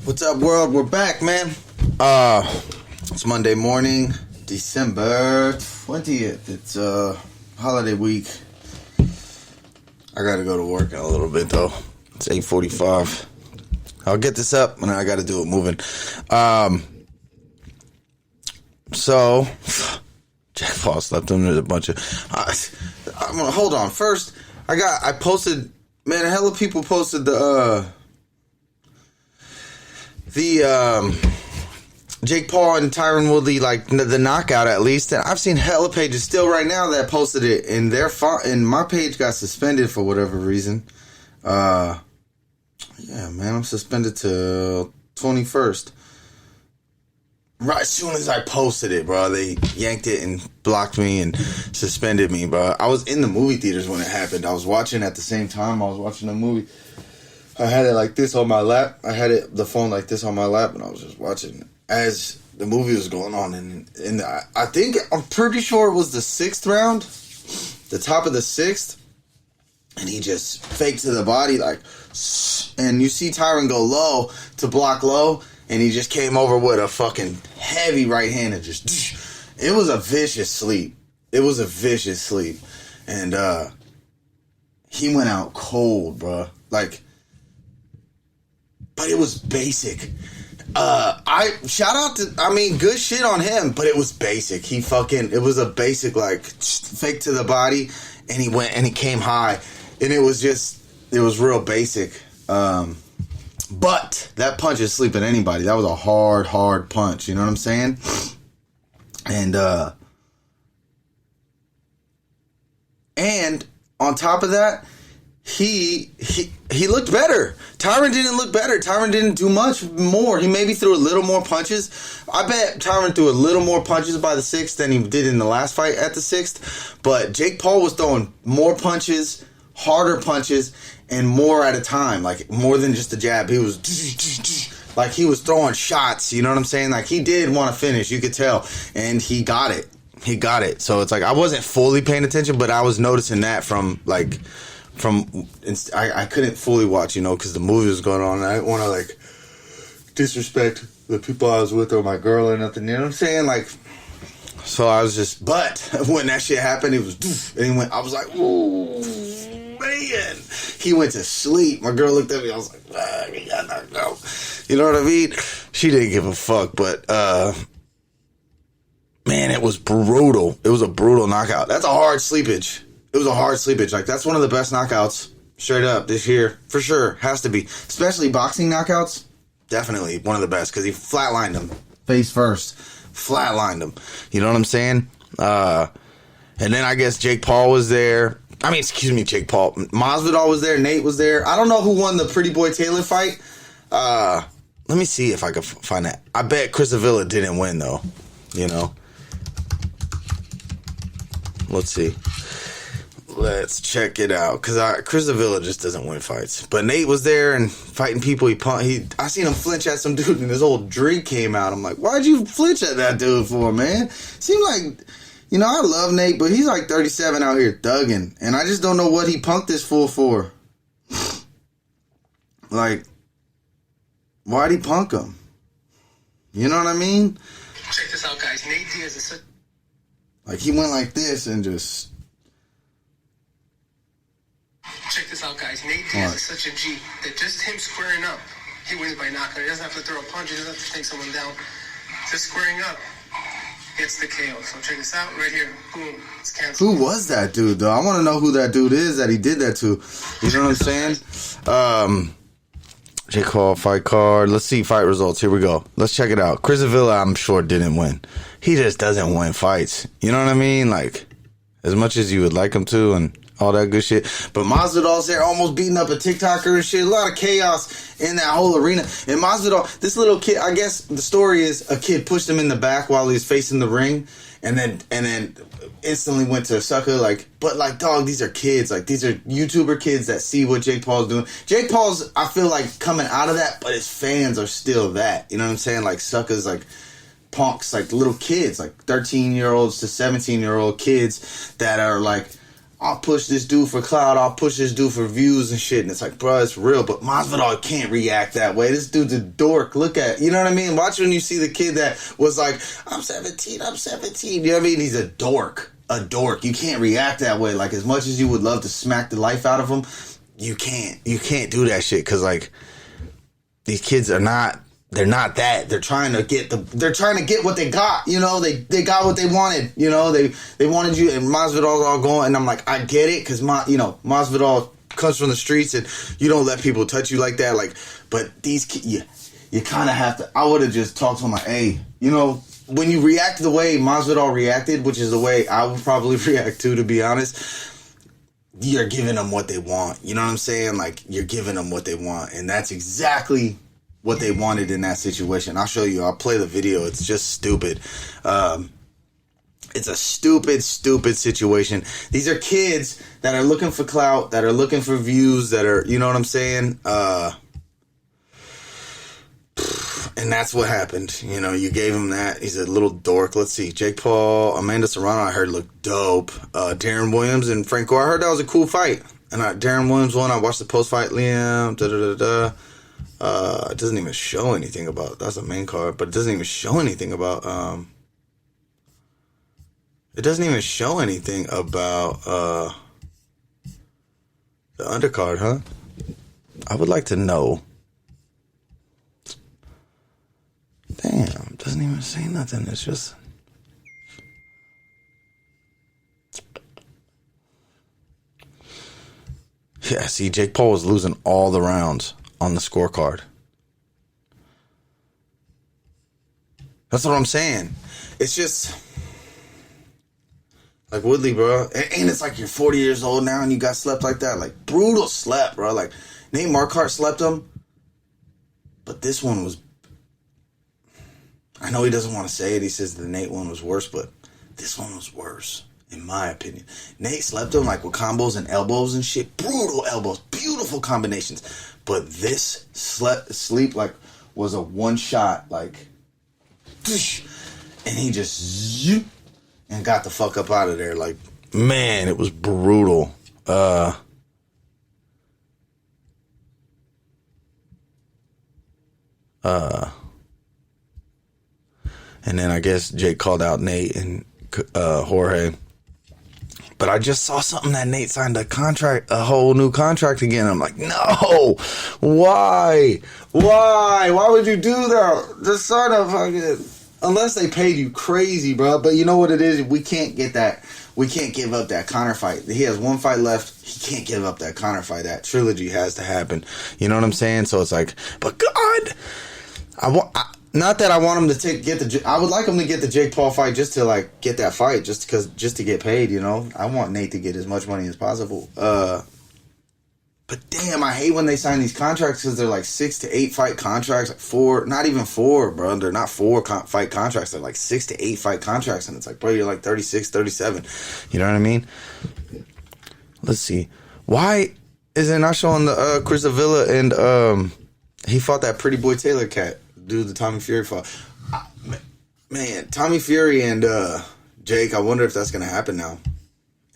What's up, world? We're back, man. It's Monday morning, December 20th. It's holiday week. I gotta go to work in a little bit though. It's 8:45. I'll get this up and I gotta do it moving. So Jack Paul slept under a bunch of. I'm gonna hold on. First, I posted. Man, a hell of people posted the Jake Paul and Tyron Woodley, like the knockout at least, and I've seen hella pages still right now that posted it, and and my page got suspended for whatever reason. Yeah, man, I'm suspended till 21st. Right as soon as I posted it, bro, they yanked it and blocked me and suspended me, bro. I was in the movie theaters when it happened. I was watching at the same time. I was watching a movie. I had it like this on my lap. I had the phone like this on my lap, and I was just watching as the movie was going on. And I'm pretty sure it was the 6th round, the top of the 6th, and he just faked to the body, like, and you see Tyron go low to block low, and he just came over with a fucking heavy right hand and just, it was a vicious sleep. It was a vicious sleep. And he went out cold, bro. Like, but it was basic. Good shit on him, but it was basic. It was a basic, like, fake to the body, and he went and he came high, and it was real basic. But that punch is sleeping anybody. That was a hard punch. You know what I'm saying? And on top of that, he looked better. Tyron didn't look better. Tyron didn't do much more. He maybe threw a little more punches. I bet Tyron threw a little more punches by the 6th than he did in the last fight at the 6th. But Jake Paul was throwing more punches, harder punches, and more at a time. Like, more than just a jab. He was like, he was throwing shots. You know what I'm saying? Like, he did want to finish. You could tell. And he got it. So it's like, I wasn't fully paying attention, but I was noticing that I couldn't fully watch, you know, because the movie was going on, and I didn't want to, like, disrespect the people I was with or my girl or nothing, you know what I'm saying? Like, so I was just, but when that shit happened, it was, and he went, I was like, ooh, man. He went to sleep. My girl looked at me, I was like, he got knocked out. You know what I mean? She didn't give a fuck, but, man, it was brutal. It was a brutal knockout. That's a hard sleepage. It was a hard sleepage. Like, that's one of the best knockouts, straight up, this year. For sure. Has to be. Especially boxing knockouts. Definitely one of the best, because he flatlined him. Face first. Flatlined him. You know what I'm saying? And then I guess Jake Paul was there. Jake Paul. Masvidal was there. Nate was there. I don't know who won the Pretty Boy Taylor fight. Let me see if I can find that. I bet Chris Avila didn't win, though. You know? Let's see. Let's check it out, because Chris Avila just doesn't win fights. But Nate was there and fighting people. I seen him flinch at some dude, and his old drink came out. I'm like, why'd you flinch at that dude for, man? Seemed like, you know, I love Nate, but he's like 37 out here thugging, and I just don't know what he punked this fool for. Like, why'd he punk him? You know what I mean? Check this out, guys. Nate Diaz is like, he went like this and just. Check this out, guys. Nate Diaz is such a G that just him squaring up, he wins by knockout. He doesn't have to throw a punch. He doesn't have to take someone down. Just squaring up gets the KO. So check this out right here. Boom. It's canceled. Who was that dude, though? I want to know who that dude is that he did that to. You know what I'm saying? Jake Paul fight card. Let's see fight results. Here we go. Let's check it out. Chris Avila, I'm sure, didn't win. He just doesn't win fights. You know what I mean? Like, as much as you would like him to, and all that good shit. But Masvidal's there almost beating up a TikToker and shit. A lot of chaos in that whole arena. And Masvidal, this little kid, I guess the story is a kid pushed him in the back while he was facing the ring, and then instantly went to a sucker. Like, but like, dog, these are kids. Like, these are YouTuber kids that see what Jake Paul's doing. Jake Paul's, I feel like, coming out of that, but his fans are still that. You know what I'm saying? Like, suckers, like punks, like little kids, like 13-year-olds to 17-year-old kids that are like, I'll push this dude for clout, I'll push this dude for views and shit. And it's like, bro, it's real. But Masvidal can't react that way. This dude's a dork. Look at, you know what I mean? Watch when you see the kid that was like, I'm 17. You know what I mean? He's a dork. A dork. You can't react that way. Like, as much as you would love to smack the life out of him, you can't do that shit. Cause like, these kids are not, they're not that. They're trying to get what they got. You know, they got what they wanted. You know, they wanted you, and Masvidal's all going, and I'm like, I get it, because Masvidal comes from the streets, and you don't let people touch you like that. Like, but these kids, you kind of have to. I would have just talked to him like, hey, you know, when you react the way Masvidal reacted, which is the way I would probably react to be honest, you're giving them what they want. You know what I'm saying? Like, you're giving them what they want, and that's exactly what they wanted in that situation. I'll show you. I'll play the video. It's just stupid. It's a stupid situation. These are kids that are looking for clout, that are looking for views, that are, you know what I'm saying? And that's what happened. You know, you gave him that. He's a little dork. Let's see. Jake Paul, Amanda Serrano, I heard looked dope. Darren Williams and Franco, I heard that was a cool fight. And Darren Williams won. I watched the post-fight. Liam, it doesn't even show anything about, that's the main card, but it doesn't even show anything about, the undercard, huh? I would like to know. Damn, doesn't even say nothing. It's just, yeah, see, Jake Paul was losing all the rounds on the scorecard. That's what I'm saying. It's just like Woodley, bro. And it's like you're 40 years old now and you got slept like that. Like, brutal slap, bro. Like, Nate Marquardt slept him. But this one was, I know he doesn't want to say it. He says the Nate one was worse, but this one was worse, in my opinion. Nate slept him like with combos and elbows and shit. Brutal elbows. Beautiful combinations. But this sleep like was a one shot, like, and he just zoop, and got the fuck up out of there. Like, man, it was brutal. And then I guess Jake called out Nate and Jorge. But I just saw something that Nate signed a whole new contract again. I'm like, no, why? Why would you do that? Just sort of, unless they paid you crazy, bro. But you know what it is? We can't get that. We can't give up that Conor fight. He has one fight left. He can't give up that Conor fight. That trilogy has to happen. You know what I'm saying? So it's like, but God, not that I want him to I would like him to get the Jake Paul fight just to like get that fight, just to get paid. You know, I want Nate to get as much money as possible. But damn, I hate when they sign these contracts because they're like 6 to 8 fight contracts, like 4, not even 4, bro. They're not 4 fight contracts. They're like 6 to 8 fight contracts, and it's like, bro, you're like 36, 37. You know what I mean? Let's see. Why is it not showing the Chris Avila and he fought that Pretty Boy Taylor cat? Dude, the Tommy Fury fought. Man, Tommy Fury and Jake, I wonder if that's going to happen now.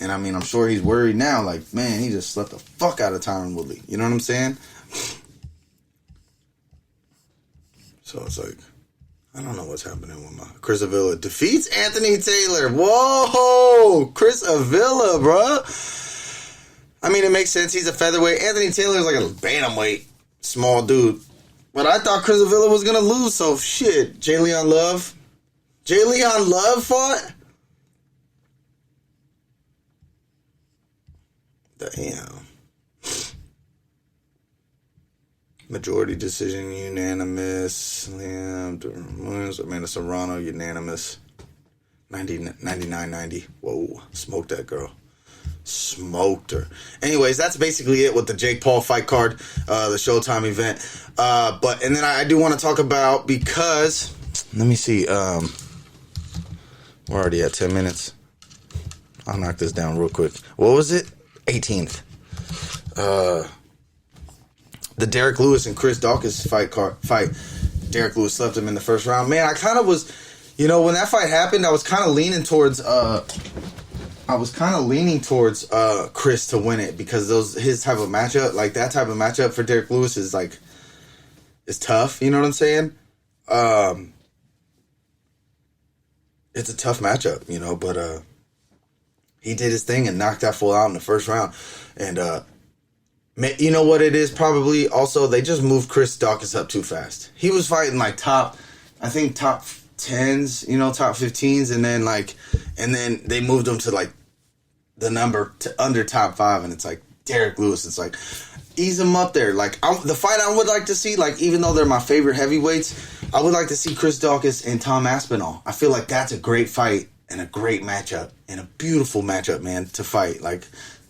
And I mean, I'm sure he's worried now. Like, man, he just slept the fuck out of Tyron Woodley. You know what I'm saying? So it's like, I don't know what's happening with my Chris Avila defeats Anthony Taylor. Whoa, Chris Avila, bro. I mean, it makes sense. He's a featherweight. Anthony Taylor is like a bantamweight, small dude. But I thought Chris Avila was going to lose, so shit. Jalen Love fought? Damn. Majority decision, unanimous. Liam, Amanda Serrano, unanimous. 99-90. Whoa, smoked that girl. Smoked her. Anyways, that's basically it with the Jake Paul fight card, the Showtime event. And then I do want to talk about, because let me see. We're already at 10 minutes. I'll knock this down real quick. What was it? 18th. The Derrick Lewis and Chris Daukaus fight. Derrick Lewis slept him in the first round. Man, I kind of was, when that fight happened, I was kind of leaning towards I was kind of leaning towards Chris to win it because his type of matchup, like that type of matchup for Derrick Lewis is tough. You know what I'm saying? It's a tough matchup, you know. But he did his thing and knocked that fool out in the first round. And you know what it is? Probably also they just moved Chris Daukaus up too fast. He was fighting like top 10s, you know, top 15s, and then they moved him to like the number to under top 5, and it's like Derrick Lewis. It's like ease him up there. Like the fight I would like to see, like even though they're my favorite heavyweights, I would like to see Chris Daukaus and Tom Aspinall. I feel like that's a great fight and a great matchup and a beautiful matchup, man, to fight. Like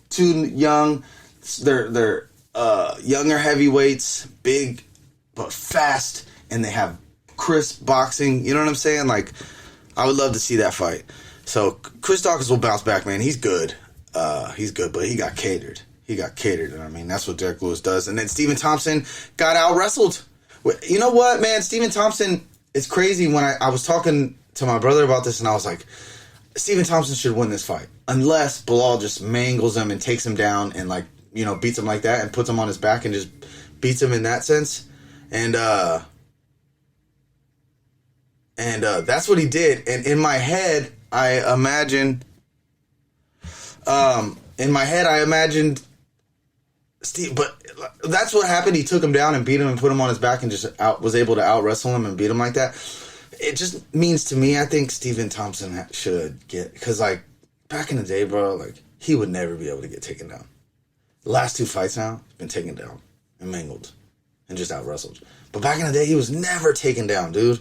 two young, they're younger heavyweights, big but fast, and they have crisp boxing. You know what I'm saying? Like, I would love to see that fight. So Chris Daukaus will bounce back, man. He's good. He's good, but he got catered. And I mean, that's what Derrick Lewis does. And then Stephen Thompson got out-wrestled. You know what, man? Stephen Thompson, it's crazy. When I was talking to my brother about this, and I was like, Stephen Thompson should win this fight. Unless Bilal just mangles him and takes him down and, like, you know, beats him like that and puts him on his back and just beats him in that sense. And that's what he did. And in my head, I imagined Steve, but that's what happened. He took him down and beat him and put him on his back and just was able to out-wrestle him and beat him like that. It just means to me, I think Stephen Thompson should get, because like back in the day, bro, like he would never be able to get taken down. The last 2 fights now, he's been taken down and mangled and just out-wrestled. But back in the day, he was never taken down, dude.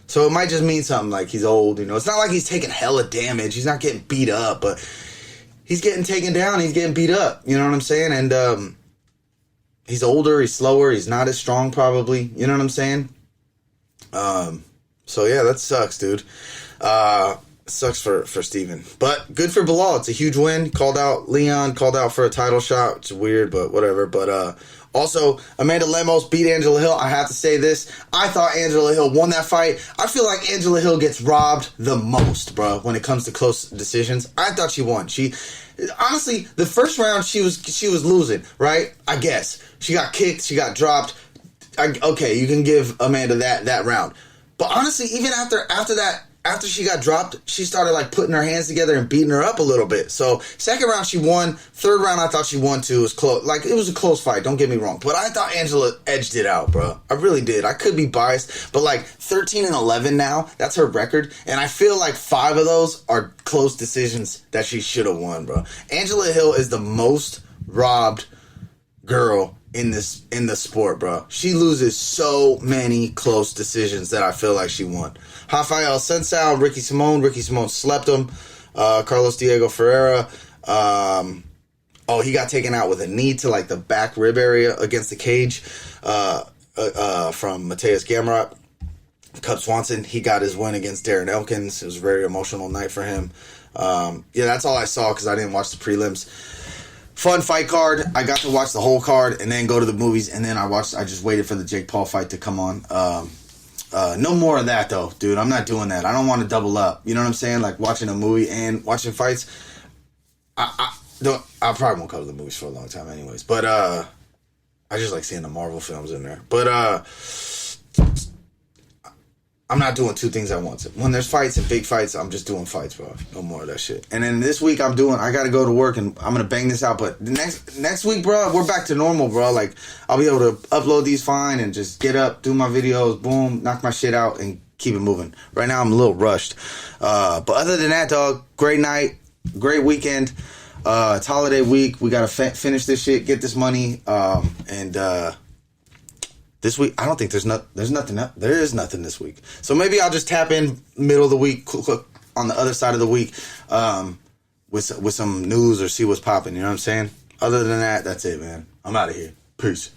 So it might just mean something like he's old, you know. It's not like he's taking hella damage. He's not getting beat up, but he's getting taken down. He's getting beat up. You know what I'm saying? And he's older. He's slower. He's not as strong, probably. You know what I'm saying? So yeah, that sucks, dude. Sucks for Steven. But good for Bilal. It's a huge win. Called out Leon. Called out for a title shot. It's weird, but whatever. But also, Amanda Lemos beat Angela Hill. I have to say this. I thought Angela Hill won that fight. I feel like Angela Hill gets robbed the most, bro, when it comes to close decisions. I thought she won. Honestly, the first round she was losing, right? I guess. She got kicked. She got dropped. Okay, you can give Amanda that round. But honestly, even after she got dropped, she started like putting her hands together and beating her up a little bit. So second round she won. Third round I thought she won too. It was close. Like it was a close fight. Don't get me wrong. But I thought Angela edged it out, bro. I really did. I could be biased, but like 13-11 now. That's her record, and I feel like 5 of those are close decisions that she should have won, bro. Angela Hill is the most robbed girl in the sport, bro. She loses so many close decisions that I feel like she won. Rafael Sensao, Ricky Simone. Ricky Simone slept him. Carlos Diego Ferreira. He got taken out with a knee to like the back rib area against the cage from Mateus Gamrot. Cub Swanson, he got his win against Darren Elkins. It was a very emotional night for him. That's all I saw because I didn't watch the prelims. Fun fight card. I got to watch the whole card and then go to the movies, and then I just waited for the Jake Paul fight to come on. No more of that though, dude. I'm not doing that. I don't want to double up. You know what I'm saying? Like watching a movie and watching fights. I probably won't cover the movies for a long time anyways. But I just like seeing the Marvel films in there. But I'm not doing 2 things at once. When there's fights and big fights, I'm just doing fights, bro. No more of that shit. And then this week I got to go to work and I'm going to bang this out. But next week, bro, we're back to normal, bro. Like, I'll be able to upload these fine and just get up, do my videos, boom, knock my shit out and keep it moving. Right now I'm a little rushed. But other than that, dog, great night, great weekend. It's holiday week. We got to finish this shit, get this money. This week, I don't think there is nothing this week. So maybe I'll just tap in middle of the week, on the other side of the week, with some news or see what's popping. You know what I'm saying? Other than that, that's it, man. I'm out of here. Peace.